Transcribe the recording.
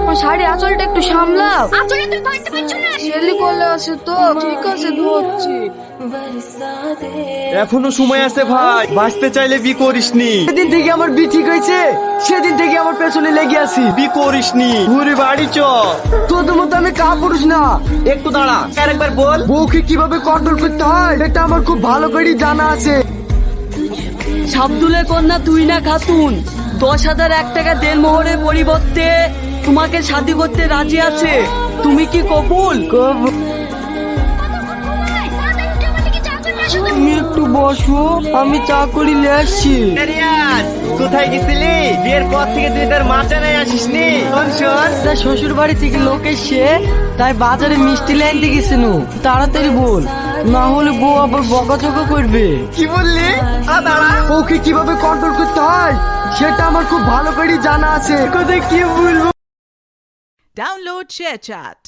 আমার শাড়ি আঁচলটা একটু সামলাও। আঁচলে তুই ধরতে পারছো না? ছেলে কলে আছে তো, ঠিক আছে ধরছি। এখনো সময় আছে ভাই, বাঁচতে চাইলে বি করিসনি। সেদিন থেকে আমার বি ঠিক হয়েছে, সেদিন থেকে আমার পেছনে লেগে আছি। বি করিসনি, ঘুরে বাড়ি চ। তোদের মতো আমি কা পুরুষ না। একটু দাঁড়া, আরেকবার বল। বউকে কিভাবে কন্ট্রোল করতে হয় এটা আমার খুব ভালো করে জানা আছে। সাবদুলের কন্যা তুই না খাতুন 10,001 টাকা দেড়মোহরের পরিবর্তে তোমাকে শাদি করতে রাজি আছে, তুমি কি কবুল? তুমি একটু বসো, আমি চা করি নিয়ে আসছি। রিয়াজ, কোথায় গেছিলি? বিয়ের পর থেকে তুই তোর মা জানাই আসিসনি। শোন শোন, তার শ্বশুর বাড়ি থেকে লোক এসে তাই বাজারে মিষ্টি লাইনতে গেছিল। তাড়াতাড়ি বল, না হলে বউ আবার বকাঝকা করবে। কি বললি? দাঁড়া, বউকে কিভাবে কন্ট্রোল করতে হয় সেটা আমার খুব ভালো করে জানা আছে। কোথায় কি বলবো। Download ShareChat.